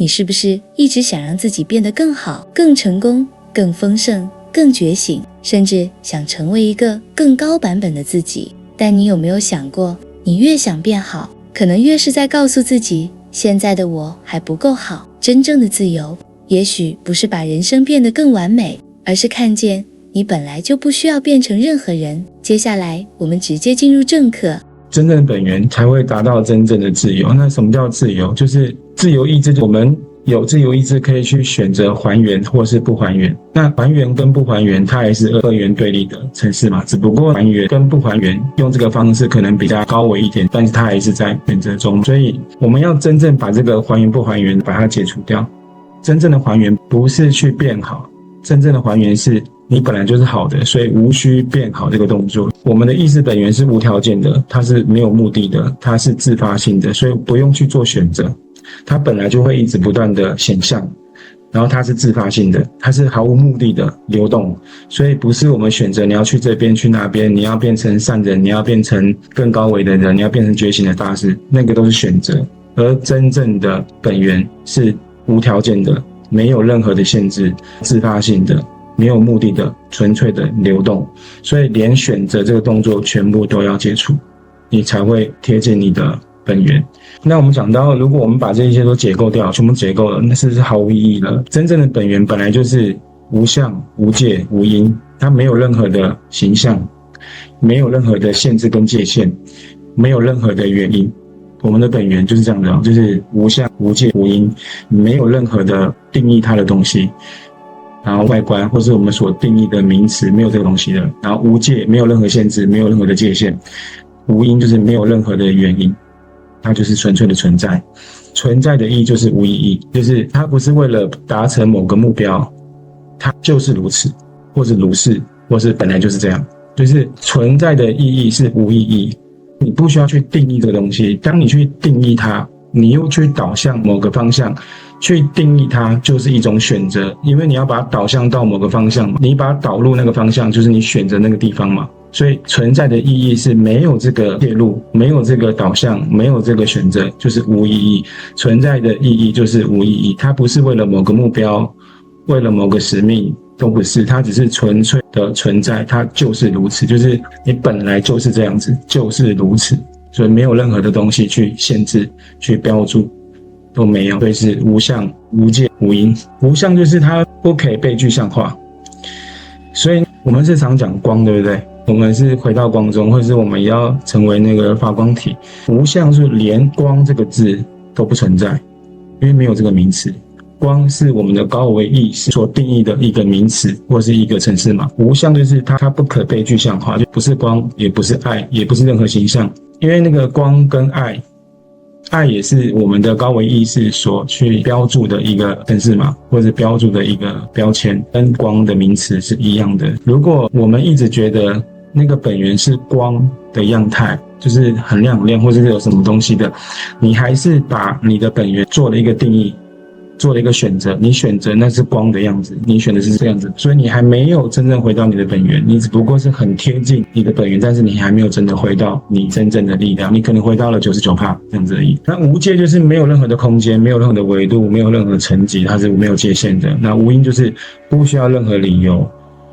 你是不是一直想让自己变得更好、更成功、更丰盛、更觉醒，甚至想成为一个更高版本的自己？但你有没有想过，你越想变好，可能越是在告诉自己，现在的我还不够好。真正的自由，也许不是把人生变得更完美，而是看见你本来就不需要变成任何人。接下来，我们直接进入正课。真正的本源才会达到真正的自由。那什么叫自由？就是自由意志，我们有自由意志可以去选择还原或是不还原。那还原跟不还原，它也是二元对立的程式嘛，只不过还原跟不还原用这个方式可能比较高维一点，但是它还是在选择中。所以我们要真正把这个还原不还原把它解除掉。真正的还原不是去变好，真正的还原是你本来就是好的，所以无需变好这个动作。我们的意识本源是无条件的，它是没有目的的，它是自发性的，所以不用去做选择，它本来就会一直不断的显象，然后它是自发性的，它是毫无目的的流动，所以不是我们选择你要去这边去那边，你要变成善人，你要变成更高维的人，你要变成觉醒的大师，那个都是选择。而真正的本源是无条件的，没有任何的限制，自发性的，没有目的的，纯粹的流动。所以连选择这个动作全部都要解除，你才会贴近你的本源。那我们讲到，如果我们把这些都解构掉，全部解构了，那是不是毫无意义了？真正的本源本来就是无相、无界、无因，它没有任何的形象，没有任何的限制跟界限，没有任何的原因。我们的本源就是这样的，就是无相、无界、无因，没有任何的定义它的东西，然后外观或是我们所定义的名词没有这个东西的，然后无界没有任何限制，没有任何的界限，无因就是没有任何的原因，它就是纯粹的存在。存在的意义就是无意义，就是它不是为了达成某个目标，它就是如此，或是如是，或是本来就是这样，就是存在的意义是无意义。你不需要去定义这个东西，当你去定义它，你又去导向某个方向，去定义它就是一种选择，因为你要把它导向到某个方向嘛，你把它导入那个方向，就是你选择那个地方嘛。所以存在的意义是没有这个介入，没有这个导向，没有这个选择，就是无意义。存在的意义就是无意义，它不是为了某个目标，为了某个使命，都不是，它只是纯粹的存在，它就是如此，就是你本来就是这样子，就是如此，所以没有任何的东西去限制、去标注，都没有，所以是无相、无界、无因。无相就是它不可以被具象化，所以我们是常讲光，对不对？我们是回到光中，或者是我们要成为那个发光体。无相是连光这个字都不存在，因为没有这个名词。光是我们的高维意识所定义的一个名词或是一个程式码。无相就是它不可被具象化，就不是光，也不是爱，也不是任何形象。因为那个光跟爱也是我们的高维意识所去标注的一个程式码，或者标注的一个标签，跟光的名词是一样的。如果我们一直觉得那个本源是光的样态，就是很亮很亮，或者是有什么东西的，你还是把你的本源做了一个定义，做了一个选择，你选择那是光的样子，你选的是这样子，所以你还没有真正回到你的本源，你只不过是很贴近你的本源，但是你还没有真的回到你真正的力量，你可能回到了 99% 这样子而已。那无界就是没有任何的空间，没有任何的维度，没有任何的层级，它是没有界限的。那无因就是不需要任何理由，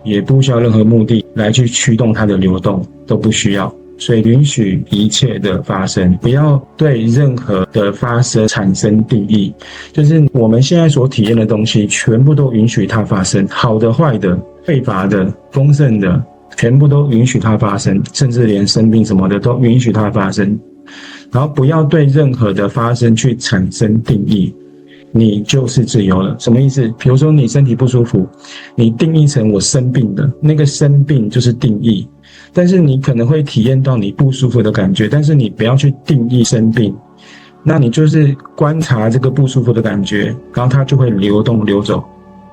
也不需要任何目的来去驱动它的流动，都不需要。所以允许一切的发生，不要对任何的发生产生定义，就是我们现在所体验的东西全部都允许它发生，好的坏的匮乏的丰盛的全部都允许它发生，甚至连生病什么的都允许它发生。然后不要对任何的发生去产生定义，你就是自由了。什么意思？比如说你身体不舒服，你定义成我生病的，那个生病就是定义，但是你可能会体验到你不舒服的感觉，但是你不要去定义生病，那你就是观察这个不舒服的感觉，然后它就会流动流走，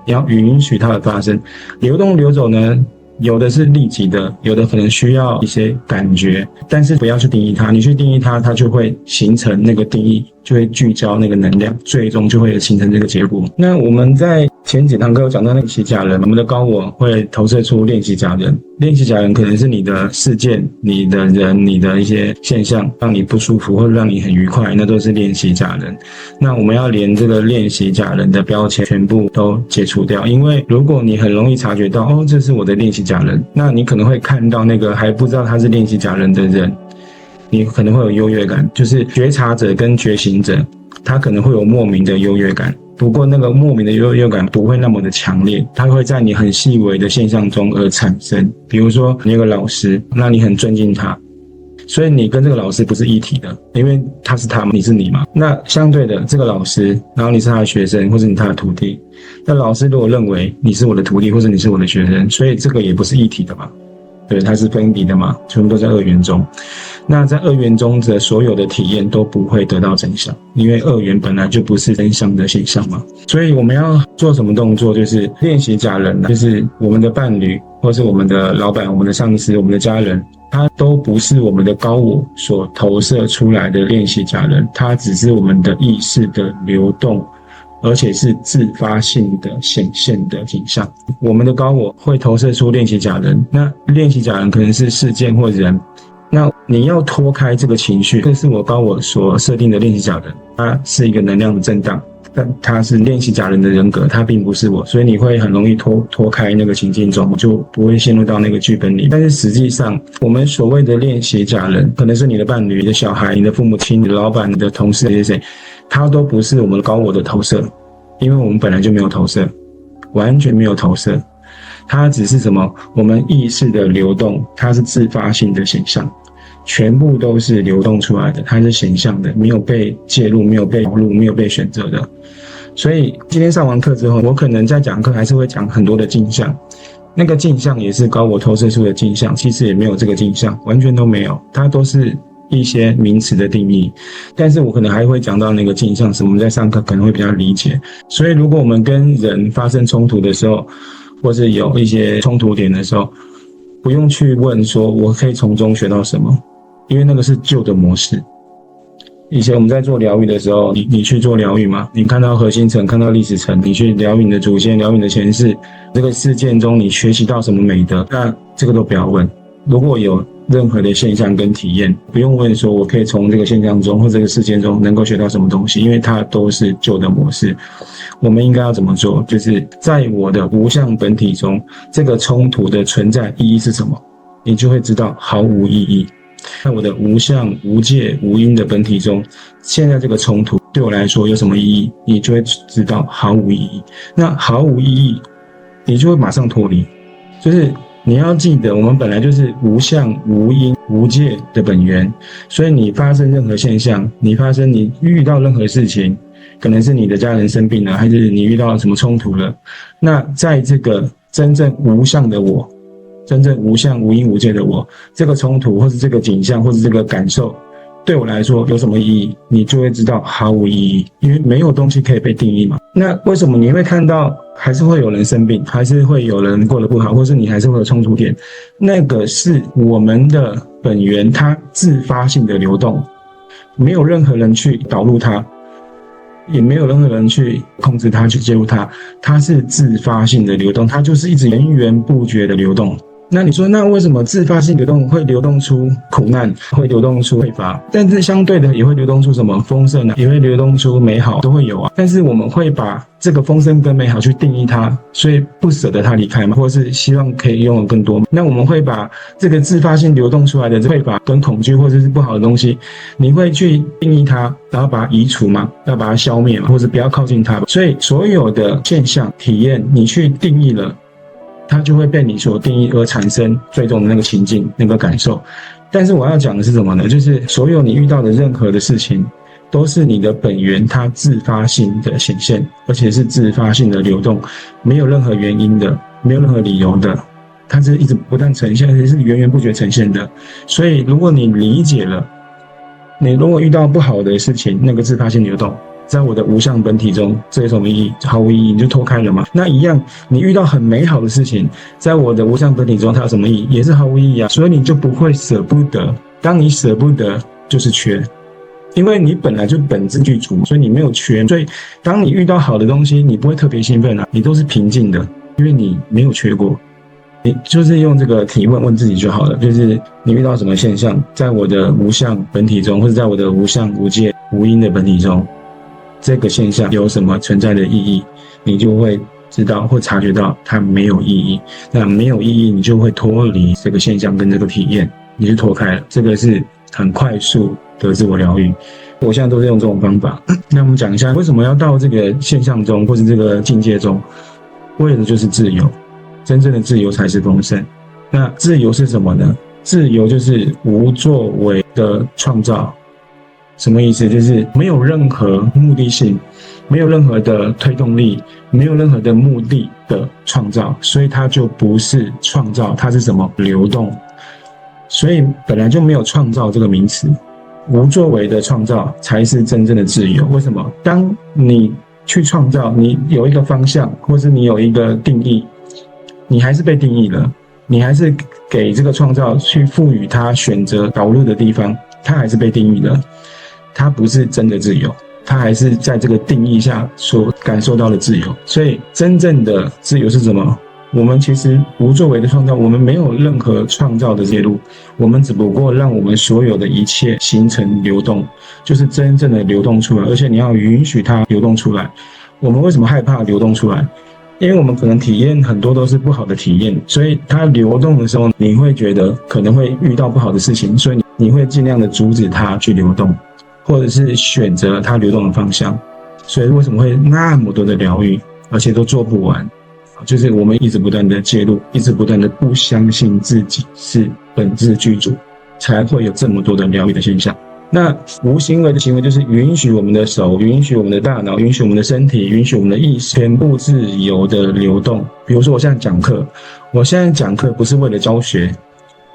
你要允许它的发生。流动流走呢，有的是立即的，有的可能需要一些感觉，但是不要去定义它，你去定义它，它就会形成那个定义，就会聚焦那个能量，最终就会形成这个结果。那我们在前几堂课有讲到练习假人，我们的高我会投射出练习假人。练习假人可能是你的事件、你的人、你的一些现象让你不舒服或者让你很愉快，那都是练习假人。那我们要连这个练习假人的标签全部都解除掉，因为如果你很容易察觉到这是我的练习假人，那你可能会看到那个还不知道他是练习假人的人，你可能会有优越感，就是觉察者跟觉醒者他可能会有莫名的优越感，不过那个莫名的优越感不会那么的强烈，它会在你很细微的现象中而产生。比如说你有个老师，那你很尊敬他，所以你跟这个老师不是一体的，因为他是他嘛，你是你嘛。那相对的，这个老师，然后你是他的学生，或是你他的徒弟，那老师如果认为你是我的徒弟，或者你是我的学生，所以这个也不是一体的嘛，对，它是分离的嘛，全部都在二元中。那在二元中的所有的体验都不会得到真相，因为二元本来就不是真相的现象嘛。所以我们要做什么动作，就是练习假人，就是我们的伴侣，或是我们的老板、我们的上司、我们的家人，他都不是我们的高我所投射出来的练习假人，他只是我们的意识的流动，而且是自发性的显现的景象。我们的高我会投射出练习假人，那练习假人可能是事件或人，那你要脱开这个情绪，这是我高我所设定的练习假人，它是一个能量的震荡，但它是练习假人的人格，它并不是我，所以你会很容易脱开那个情境中，就不会陷入到那个剧本里。但是实际上，我们所谓的练习假人，可能是你的伴侣、你的小孩、你的父母亲、你的老板、你的同事，谁，它都不是我们高我的投射，因为我们本来就没有投射，完全没有投射。它只是什么？我们意识的流动，它是自发性的现象，全部都是流动出来的，它是显象的，没有被介入，没有被导入，没有被选择的。所以今天上完课之后，我可能在讲课还是会讲很多的镜像，那个镜像也是高我投射出的镜像，其实也没有这个镜像，完全都没有，它都是一些名词的定义，但是我可能还会讲到那个镜像时，我们在上课可能会比较理解。所以如果我们跟人发生冲突的时候，或是有一些冲突点的时候，不用去问说我可以从中学到什么，因为那个是旧的模式。以前我们在做疗愈的时候，你去做疗愈嘛，你看到核心层，看到历史层，你去疗愈你的祖先，疗愈你的前世，这个事件中你学习到什么美德，那这个都不要问。如果有任何的现象跟体验，不用问说我可以从这个现象中或这个事件中能够学到什么东西，因为它都是旧的模式。我们应该要怎么做？就是在我的无相本体中，这个冲突的存在意义是什么，你就会知道毫无意义。在我的无相、无界、无因的本体中，现在这个冲突对我来说有什么意义，你就会知道毫无意义。那毫无意义，你就会马上脱离。就是你要记得，我们本来就是无相、无因、无界的本源，所以你发生任何现象，你遇到任何事情，可能是你的家人生病了，还是你遇到了什么冲突了，那在这个真正无相的我，真正无相、无因、无界的我，这个冲突或是这个景象或是这个感受对我来说有什么意义，你就会知道毫无意义，因为没有东西可以被定义嘛。那为什么你会看到还是会有人生病，还是会有人过得不好，或是你还是会有冲突点？那个是我们的本源，它自发性的流动，没有任何人去导入它，也没有任何人去控制它，去介入它，它是自发性的流动，它就是一直源源不绝的流动。那你说，那为什么自发性流动会流动出苦难，会流动出匮乏，但是相对的也会流动出什么丰盛呢？也会流动出美好，都会有啊。但是我们会把这个丰盛跟美好去定义它，所以不舍得它离开嘛，或是希望可以拥有更多。那我们会把这个自发性流动出来的匮乏跟恐惧或者是不好的东西，你会去定义它，然后把它移除嘛，要把它消灭嘛，或者不要靠近它。所以所有的现象体验，你去定义了，它就会被你所定义而产生最终的那个情境、那个感受。但是我要讲的是什么呢？就是所有你遇到的任何的事情，都是你的本源它自发性的显现，而且是自发性的流动，没有任何原因的，没有任何理由的，它是一直不断呈现，而且是源源不绝呈现的。所以如果你理解了，你如果遇到不好的事情，那个自发性流动在我的无相本体中，这有什么意义？毫无意义，你就脱开了嘛。那一样，你遇到很美好的事情，在我的无相本体中，它有什么意义？也是毫无意义啊。所以你就不会舍不得。当你舍不得，就是缺，因为你本来就本质具足，所以你没有缺，所以当你遇到好的东西，你不会特别兴奋啊，你都是平静的，因为你没有缺过。你就是用这个提问问自己就好了，就是你遇到什么现象，在我的无相本体中，或者在我的无相无界无因的本体中，这个现象有什么存在的意义，你就会知道或察觉到它没有意义。那没有意义，你就会脱离这个现象跟这个体验，你就脱开了。这个是很快速的自我疗愈。我现在都是用这种方法。那我们讲一下为什么要到这个现象中或是这个境界中，为的就是自由。真正的自由才是丰盛。那自由是什么呢？自由就是无作为的创造。什么意思？就是没有任何目的性，没有任何的推动力，没有任何的目的的创造，所以它就不是创造，它是什么？流动。所以本来就没有创造这个名词，无作为的创造才是真正的自由。为什么？当你去创造，你有一个方向，或是你有一个定义，你还是被定义了，你还是给这个创造去赋予它选择导入的地方，它还是被定义了，它不是真的自由，它还是在这个定义下所感受到的自由。所以真正的自由是什么？我们其实无作为的创造，我们没有任何创造的介入，我们只不过让我们所有的一切形成流动，就是真正的流动出来，而且你要允许它流动出来。我们为什么害怕流动出来？因为我们可能体验很多都是不好的体验，所以它流动的时候，你会觉得可能会遇到不好的事情，所以你会尽量的阻止它去流动，或者是选择它流动的方向。所以为什么会那么多的疗愈，而且都做不完？就是我们一直不断的介入，一直不断的不相信自己是本质具足，才会有这么多的疗愈的现象。那无行为的行为就是允许我们的手，允许我们的大脑，允许我们的身体，允许我们的意识全部自由的流动。比如说我现在讲课，我现在讲课不是为了教学，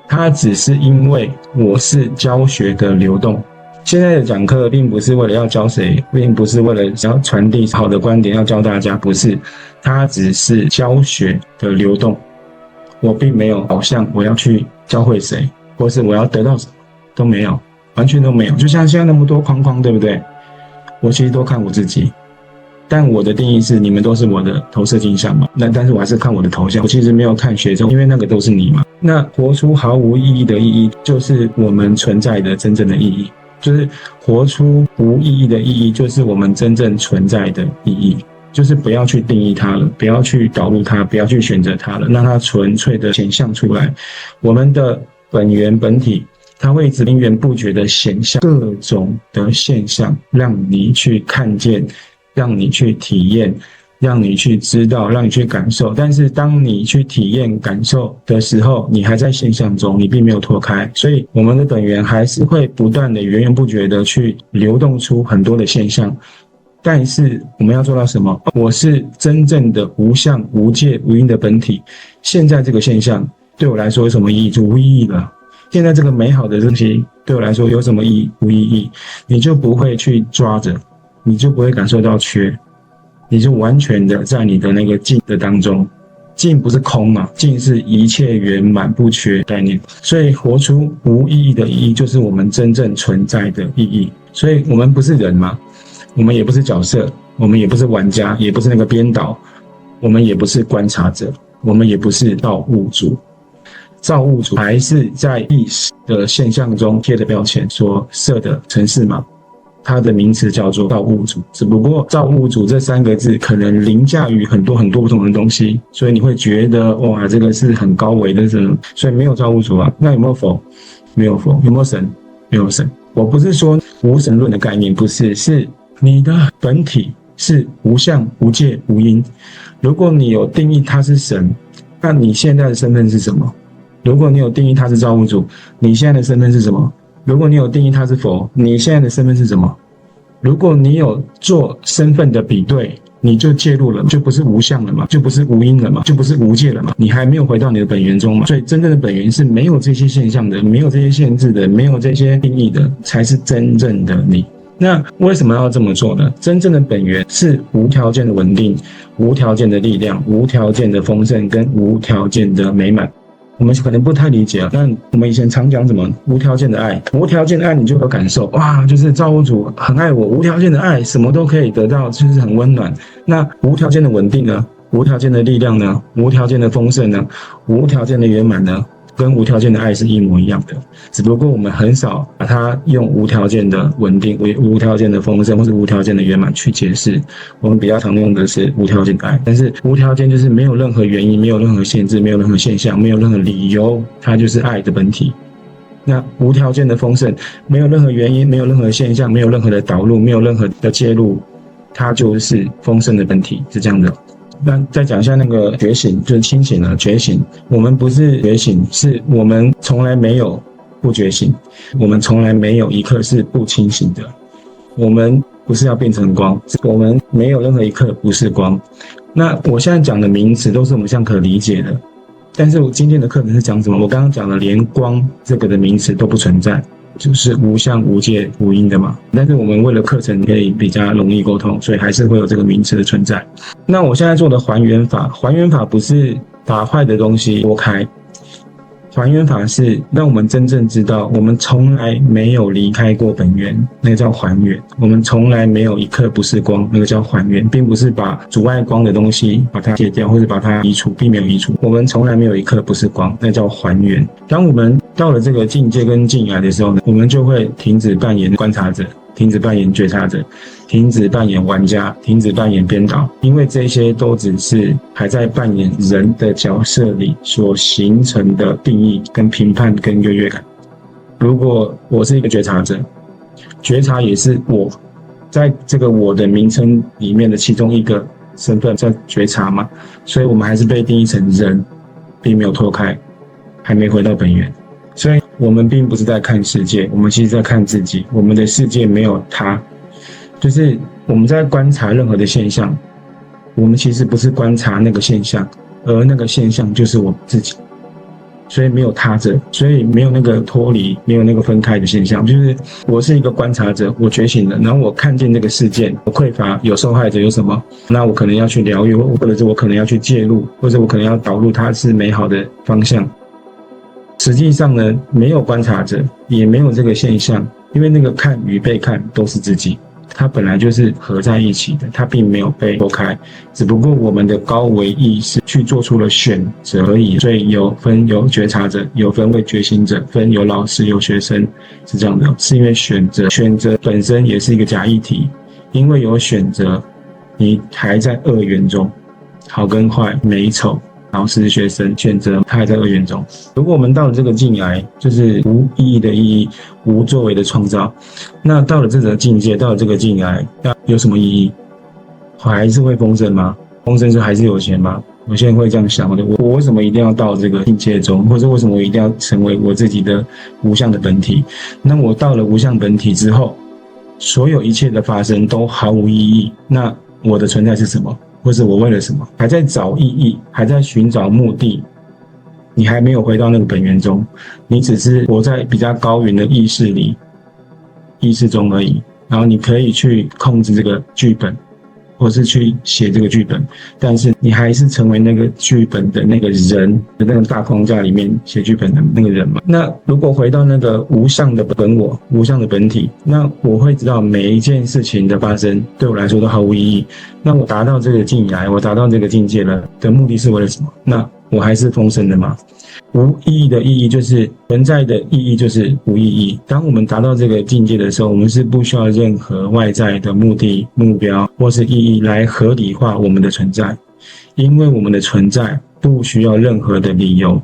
它只是因为我是教学的流动。现在的讲课并不是为了要教谁，并不是为了想要传递好的观点要教大家，不是，它只是教学的流动。我并没有好像我要去教会谁，或是我要得到什么，都没有，完全都没有。就像现在那么多框框，对不对？我其实都看我自己，但我的定义是你们都是我的投射镜像嘛，但是我还是看我的头像，我其实没有看学生，因为那个都是你嘛。那活出毫无意义的意义，就是我们存在的真正的意义，就是活出无意义的意义，就是我们真正存在的意义。就是不要去定义它了，不要去导入它，不要去选择它了，让它纯粹的显象出来。我们的本源本体，它会一直源源不绝的显象各种的现象，让你去看见，让你去体验，让你去知道，让你去感受。但是当你去体验感受的时候，你还在现象中，你并没有脱开。所以我们的本源还是会不断的源源不绝的去流动出很多的现象。但是我们要做到什么？我是真正的无相无界无因的本体，现在这个现象对我来说有什么意义？就无意义了。现在这个美好的东西对我来说有什么意义？无意义。你就不会去抓着，你就不会感受到缺，你就完全的在你的那个静的当中。静不是空嘛，静是一切圆满不缺概念。所以活出无意义的意义，就是我们真正存在的意义。所以我们不是人嘛，我们也不是角色，我们也不是玩家，也不是那个编导，我们也不是观察者，我们也不是造物主。造物主还是在意识的现象中贴的标签所设的程式码，它的名词叫做造物主。只不过造物主这三个字可能凌驾于很多很多不同的东西，所以你会觉得哇，这个是很高维的人，所以没有造物主啊。那有没有佛？没有佛。有没有神？没有神。我不是说无神论的概念，不是，是你的本体是无相无界无因。如果你有定义它是神，那你现在的身份是什么？如果你有定义它是造物主，你现在的身份是什么？如果你有定义它是佛，你现在的身份是什么？如果你有做身份的比对，你就介入了，就不是无相了嘛，就不是无因了嘛，就不是无界了嘛，你还没有回到你的本源中嘛。所以真正的本源是没有这些现象的，没有这些限制的，没有这些定义的，才是真正的你。那为什么要这么做呢？真正的本源是无条件的稳定，无条件的力量，无条件的丰盛跟无条件的美满。我们可能不太理解，但我们以前常讲什么无条件的爱，无条件的爱你就有感受，哇，就是造物主很爱我，无条件的爱，什么都可以得到，就是很温暖。那无条件的稳定呢？无条件的力量呢？无条件的丰盛呢？无条件的圆满呢？跟无条件的爱是一模一样的，只不过我们很少把它用无条件的稳定、无条件的丰盛或是无条件的圆满去解释。我们比较常用的是无条件的爱，但是无条件就是没有任何原因、没有任何限制、没有任何现象、没有任何理由，它就是爱的本体。那无条件的丰盛，没有任何原因、没有任何现象、没有任何的导入、没有任何的介入，它就是丰盛的本体，是这样的。那再讲一下那个觉醒，就是清醒了。觉醒，我们不是觉醒，是我们从来没有不觉醒，我们从来没有一刻是不清醒的。我们不是要变成光，我们没有任何一刻不是光。那我现在讲的名词都是我们这样可理解的，但是我今天的课程是讲什么？我刚刚讲了，连光这个的名词都不存在。就是无相无界无因的嘛，但是我们为了课程可以比较容易沟通，所以还是会有这个名词的存在。那我现在做的还原法，还原法不是把坏的东西拨开，还原法是让我们真正知道我们从来没有离开过本源，那个叫还原。我们从来没有一刻不是光，那个叫还原，并不是把阻碍光的东西把它戒掉或者把它移除，并没有移除。我们从来没有一刻不是光，那叫还原。当我们到了这个境界跟境来的时候呢，我们就会停止扮演观察者，停止扮演觉察者，停止扮演玩家，停止扮演编导，因为这些都只是还在扮演人的角色里所形成的定义跟评判跟优越感。如果我是一个觉察者，觉察也是我在这个我的名称里面的其中一个身份叫觉察嘛，所以我们还是被定义成人，并没有脱开，还没回到本源。所以我们并不是在看世界，我们其实在看自己。我们的世界没有他，就是我们在观察任何的现象，我们其实不是观察那个现象，而那个现象就是我们自己。所以没有他者，所以没有那个脱离，没有那个分开的现象。就是我是一个观察者，我觉醒了，然后我看见这个事件，有匮乏，有受害者，有什么，那我可能要去疗愈，或者是我可能要去介入，或者我可能要导入它是美好的方向。实际上呢，没有观察者，也没有这个现象，因为那个看与被看都是自己，它本来就是合在一起的，它并没有被拨开，只不过我们的高维意识去做出了选择而已。所以有觉察者，有分为觉醒者，分有老师有学生，是这样的，是因为选择本身也是一个假议题，因为有选择，你还在二元中，好跟坏，美丑。老师学生选择，他还在二元中。如果我们到了这个境来，就是无意义的意义，无作为的创造，那到了这个境界，到了这个境来，那有什么意义？还是会丰盛吗？丰盛是还是有钱吗？有些人会这样想的，我为什么一定要到这个境界中，或者为什么我一定要成为我自己的无相的本体？那我到了无相本体之后，所有一切的发生都毫无意义，那我的存在是什么？或是我为了什么？还在找意义，还在寻找目的，你还没有回到那个本源中，你只是活在比较高远的意识中而已。然后你可以去控制这个剧本，或是去写这个剧本，但是你还是成为那个剧本的那个人的那个大框架里面写剧本的那个人嘛。那如果回到那个无相的本我，无相的本体，那我会知道每一件事情的发生对我来说都毫无意义。那我达到这个境来，我达到这个境界了的目的是为了什么？那我还是丰盛的吗？无意义的意义就是存在的意义，就是无意义。当我们达到这个境界的时候，我们是不需要任何外在的目的、目标或是意义来合理化我们的存在，因为我们的存在不需要任何的理由，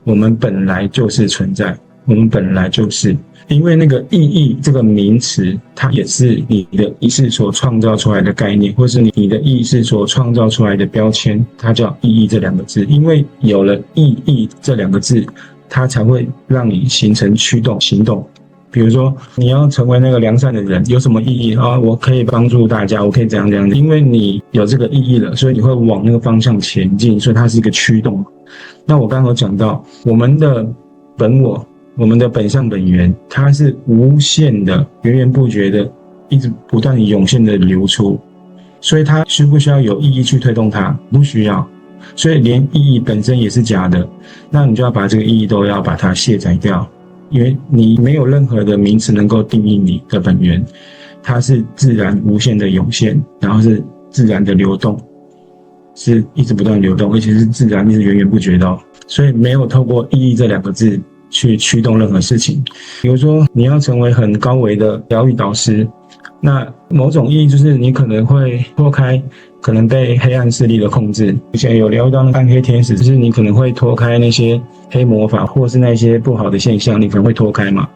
我们本来就是存在，我们本来就是。因为那个意义这个名词，它也是你的意识所创造出来的概念，或是你的意识所创造出来的标签，它叫意义这两个字。因为有了意义这两个字，它才会让你形成驱动行动。比如说你要成为那个良善的人，有什么意义啊？我可以帮助大家，我可以怎样怎样，因为你有这个意义了，所以你会往那个方向前进，所以它是一个驱动。那我刚刚有讲到我们的本我，我们的本相本源，它是无限的、源源不绝的，一直不断涌现的流出，所以它需不需要有意义去推动它？不需要。所以连意义本身也是假的，那你就要把这个意义都要把它卸载掉，因为你没有任何的名词能够定义你的本源，它是自然无限的涌现，然后是自然的流动，是一直不断流动，而且是自然一直源源不绝的，所以没有透过意义这2个字去驱动任何事情。比如说你要成为很高维的疗愈导师，那某种意义就是你可能会脱开可能被黑暗势力的控制，以前有聊到那暗黑天使，就是你可能会脱开那些黑魔法或是那些不好的现象，你可能会脱开嘛。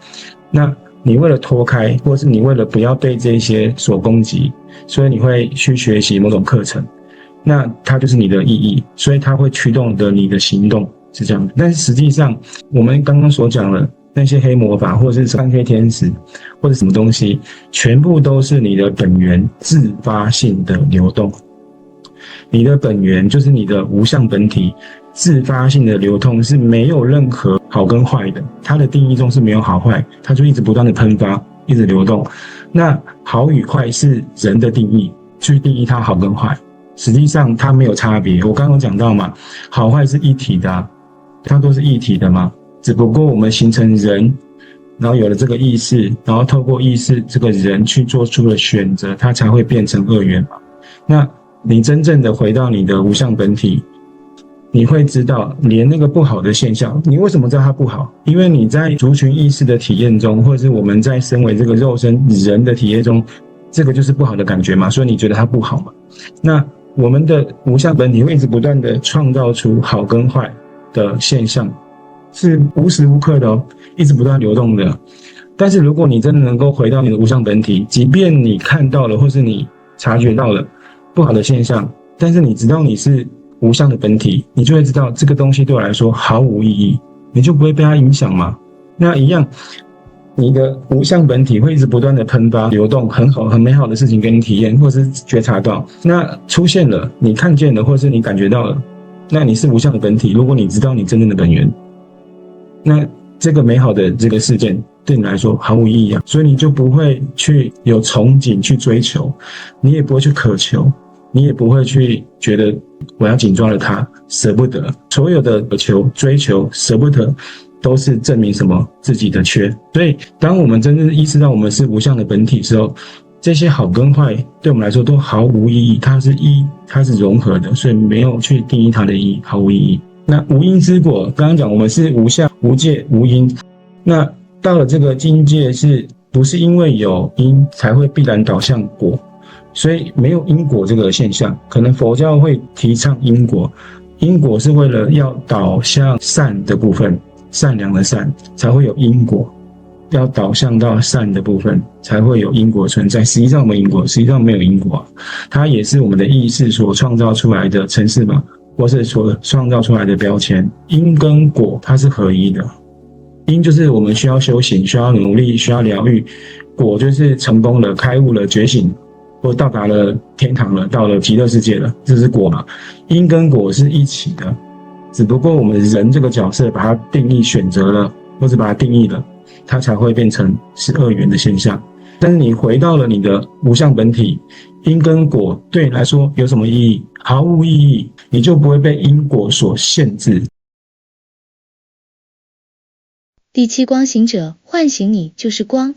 那你为了脱开，或是你为了不要被这些所攻击，所以你会去学习某种课程，那它就是你的意义，所以它会驱动的你的行动，是这样的。但是实际上我们刚刚所讲的那些黑魔法或者是暗黑天使或者什么东西，全部都是你的本源自发性的流动。你的本源就是你的无相本体自发性的流通，是没有任何好跟坏的，它的定义中是没有好坏，它就一直不断的喷发，一直流动。那好与坏是人的定义，去定义它好跟坏，实际上它没有差别。我刚刚讲到嘛，好坏是一体的啊，它都是一体的嘛，只不过我们形成人，然后有了这个意识，然后透过意识这个人去做出了选择，它才会变成二元嘛。那你真正的回到你的无相本体，你会知道连那个不好的现象，你为什么知道它不好？因为你在族群意识的体验中，或者是我们在身为这个肉身人的体验中，这个就是不好的感觉嘛，所以你觉得它不好嘛。那我们的无相本体会一直不断的创造出好跟坏的现象，是无时无刻的一直不断流动的。但是如果你真的能够回到你的无相本体，即便你看到了或是你察觉到了不好的现象，但是你知道你是无相的本体，你就会知道这个东西对我来说毫无意义，你就不会被它影响嘛。那一样，你的无相本体会一直不断的喷发流动，很好很美好的事情给你体验或是觉察到，那出现了你看见了或是你感觉到了，那你是无相的本体。如果你知道你真正的本源，那这个美好的这个事件对你来说毫无意义啊，所以你就不会去有憧憬去追求，你也不会去渴求，你也不会去觉得我要紧抓了它，舍不得。所有的渴求、追求、舍不得，都是证明什么？自己的缺。所以当我们真正意识到我们是无相的本体之后，这些好跟坏对我们来说都毫无意义，它是融合的，所以没有去定义它的意义，毫无意义。那无因之果，刚刚讲我们是无相、无界、无因，那到了这个境界，是不是因为有因才会必然导向果？所以没有因果这个现象。可能佛教会提倡因果，因果是为了要导向善的部分，善良的善才会有因果，要导向到善的部分才会有因果存在。实际上我们因果，实际上没有因果，它也是我们的意识所创造出来的程式码，或是所创造出来的标签。因跟果它是合一的，因就是我们需要修行，需要努力，需要疗愈，果就是成功了，开悟了，觉醒，或到达了天堂了，到了极乐世界了，这是果嘛。因跟果是一起的，只不过我们人这个角色把它定义选择了，或者把它定义了，它才会变成是二元的现象。但是你回到了你的无相本体，因跟果对你来说有什么意义？毫无意义，你就不会被因果所限制。第七光行者唤醒你就是光，